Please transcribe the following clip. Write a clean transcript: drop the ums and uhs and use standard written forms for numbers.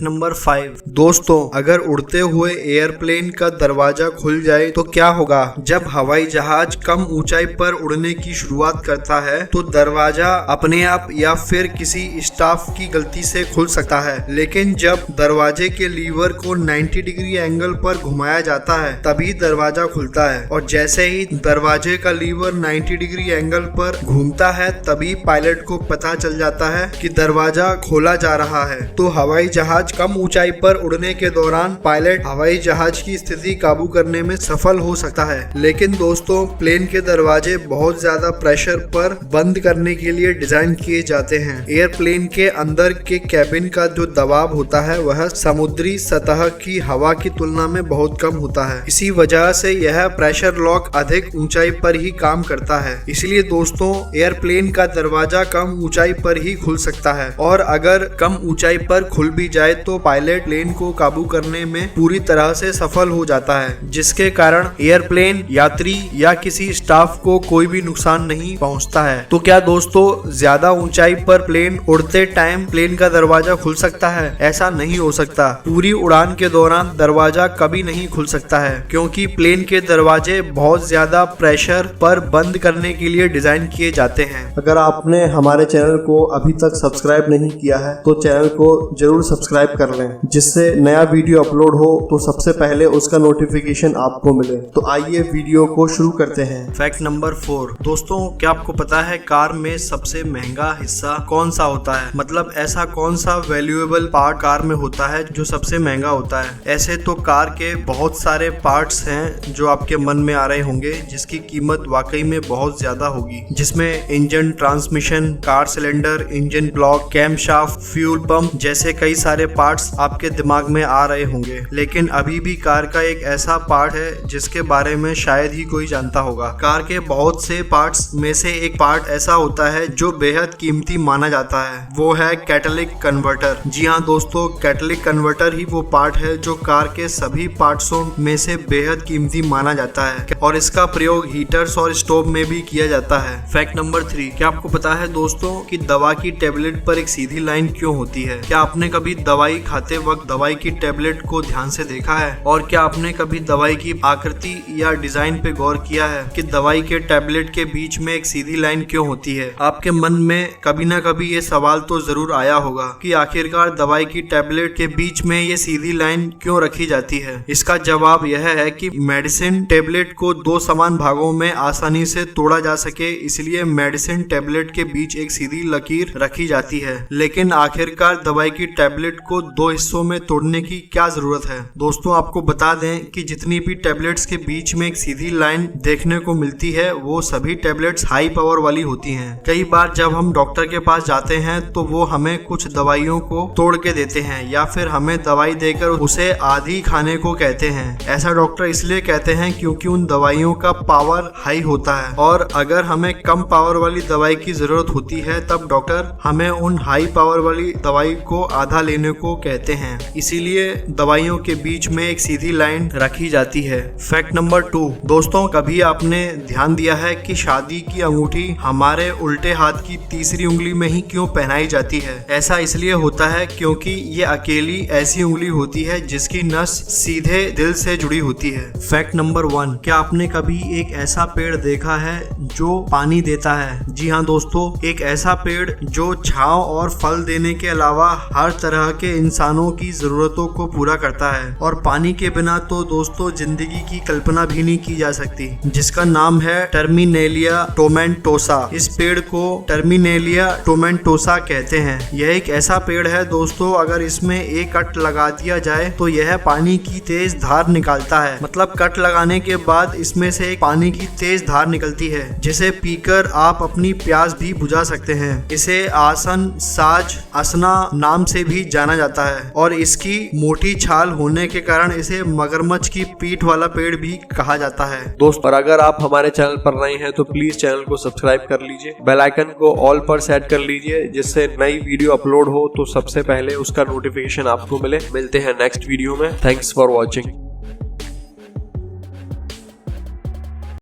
Number 5 दोस्तों, अगर उड़ते हुए एयरप्लेन का दरवाजा खुल जाए तो क्या होगा। जब हवाई जहाज कम ऊंचाई पर उड़ने की शुरुआत करता है तो दरवाजा अपने आप या फिर किसी स्टाफ की गलती से खुल सकता है, लेकिन जब दरवाजे के लीवर को 90 डिग्री एंगल पर घुमाया जाता है तभी दरवाजा खुलता है। और जैसे ही दरवाजे का लीवर 90 डिग्री एंगल पर घूमता है तभी पायलट को पता चल जाता है कि दरवाजा खोला जा रहा है। तो हवाई जहाज कम ऊंचाई पर उड़ने के दौरान पायलट हवाई जहाज की स्थिति काबू करने में सफल हो सकता है। लेकिन दोस्तों, प्लेन के दरवाजे बहुत ज्यादा प्रेशर पर बंद करने के लिए डिजाइन किए जाते हैं। एयरप्लेन के अंदर के कैबिन का जो दबाव होता है वह समुद्री सतह की हवा की तुलना में बहुत कम होता है। इसी वजह से यह प्रेशर लॉक अधिक ऊंचाई पर ही काम करता है। इसलिए दोस्तों, एयरप्लेन का दरवाजा कम ऊंचाई पर ही खुल सकता है, और अगर कम ऊंचाई पर खुल भी जाए तो पायलट प्लेन को काबू करने में पूरी तरह से सफल हो जाता है, जिसके कारण एयरप्लेन यात्री या किसी स्टाफ को कोई भी नुकसान नहीं पहुंचता है। तो क्या दोस्तों, ज्यादा ऊंचाई पर प्लेन उड़ते टाइम प्लेन का दरवाजा खुल सकता है? ऐसा नहीं हो सकता। पूरी उड़ान के दौरान दरवाजा कभी नहीं खुल सकता है, क्योंकि प्लेन के दरवाजे बहुत ज्यादा प्रेशर पर बंद करने के लिए डिजाइन किए जाते हैं। अगर आपने हमारे चैनल को अभी तक सब्सक्राइब नहीं किया है तो चैनल को जरूर सब्सक्राइब कर लें, जिससे नया वीडियो अपलोड हो तो सबसे पहले उसका नोटिफिकेशन आपको मिले। तो आइए वीडियो को शुरू करते हैं। फैक्ट नंबर 4 दोस्तों, क्या आपको पता है कार में सबसे महंगा हिस्सा कौन सा होता है? मतलब ऐसा कौन सा वैल्यूएबल पार्ट कार में होता है जो सबसे महंगा होता है? ऐसे तो कार के बहुत सारे पार्ट्स हैं जो आपके मन में आ रहे होंगे, जिसकी कीमत वाकई में बहुत ज्यादा होगी, जिसमें engine, transmission, car cylinder, engine block, camshaft, fuel pump जैसे कई सारे पार्ट्स आपके दिमाग में आ रहे होंगे। लेकिन अभी भी कार का एक ऐसा पार्ट है जिसके बारे में शायद ही कोई जानता होगा। कार के बहुत से पार्ट्स में से एक पार्ट ऐसा होता है जो बेहद कीमती माना जाता है, वो है कैटलिक कन्वर्टर। जी हाँ दोस्तों, कैटलिक कन्वर्टर ही वो पार्ट है जो कार के सभी पार्ट्सों में से बेहद कीमती माना जाता है, और इसका प्रयोग हीटर्स और स्टोव में भी किया जाता है। फैक्ट नंबर 3 क्या आपको पता है दोस्तों कि दवा की टेबलेट पर एक सीधी लाइन क्यों होती है? क्या आपने कभी दवाई खाते वक्त दवाई की टेबलेट को ध्यान से देखा है? और क्या आपने कभी दवाई की आकृति या डिजाइन पे गौर किया है कि दवाई के टेबलेट के बीच में एक सीधी लाइन क्यों होती है? आपके मन में कभी ना कभी ये सवाल तो जरूर आया होगा कि आखिरकार दवाई की टेबलेट के बीच में ये सीधी लाइन क्यों रखी जाती है। इसका जवाब यह है कि मेडिसिन टेबलेट को 2 समान भागों में आसानी से तोड़ा जा सके, इसलिए मेडिसिन टेबलेट के बीच एक सीधी लकीर रखी जाती है। लेकिन आखिरकार दवाई की टेबलेट को 2 हिस्सों में तोड़ने की क्या जरूरत है? दोस्तों, आपको बता दें कि जितनी भी टेबलेट्स के बीच में एक सीधी लाइन देखने को मिलती है वो सभी टेबलेट्स हाई पावर वाली होती हैं। कई बार जब हम डॉक्टर के पास जाते हैं तो वो हमें कुछ दवाइयों को तोड़ के देते हैं, या फिर हमें दवाई देकर उसे आधी खाने को कहते हैं। ऐसा डॉक्टर इसलिए कहते हैं क्योंकि उन दवाइयों का पावर हाई होता है, और अगर हमें कम पावर वाली दवाई की जरूरत होती है तब डॉक्टर हमें उन हाई पावर वाली दवाई को आधा लेने को कहते हैं। इसीलिए दवाइयों के बीच में एक सीधी लाइन रखी जाती है। फैक्ट नंबर 2 दोस्तों, कभी आपने ध्यान दिया है कि शादी की अंगूठी हमारे उल्टे हाथ की तीसरी उंगली में ही क्यों पहनाई जाती है? ऐसा इसलिए होता है क्योंकि ये अकेली ऐसी उंगली होती है जिसकी नस सीधे दिल से जुड़ी होती है। फैक्ट नंबर 1 क्या आपने कभी एक ऐसा पेड़ देखा है जो पानी देता है? जी हाँ दोस्तों, एक ऐसा पेड़ जो छांव और फल देने के अलावा हर तरह के इंसानों की जरूरतों को पूरा करता है, और पानी के बिना तो दोस्तों जिंदगी की कल्पना भी नहीं की जा सकती, जिसका नाम है टर्मिनेलिया टोमेंटोसा। इस पेड़ को टर्मिनेलिया टोमेंटोसा कहते हैं। यह एक ऐसा पेड़ है दोस्तों, अगर इसमें एक कट लगा दिया जाए तो यह पानी की तेज धार निकालता है। मतलब कट लगाने के बाद इसमें से एक पानी की तेज धार निकलती है, जिसे पीकर आप अपनी प्यास भी बुझा सकते हैं। इसे आसन साज असना नाम से भी जाना जाता है, और इसकी मोटी छाल होने के कारण इसे मगरमच्छ की पीठ वाला पेड़ भी कहा जाता है। दोस्तों, और अगर आप हमारे चैनल पर नए हैं तो प्लीज चैनल को सब्सक्राइब कर लीजिए, बेल आइकन को ऑल पर सेट कर लीजिए, जिससे नई वीडियो अपलोड हो तो सबसे पहले उसका नोटिफिकेशन आपको मिले। मिलते हैं नेक्स्ट वीडियो में। Thanks for watching.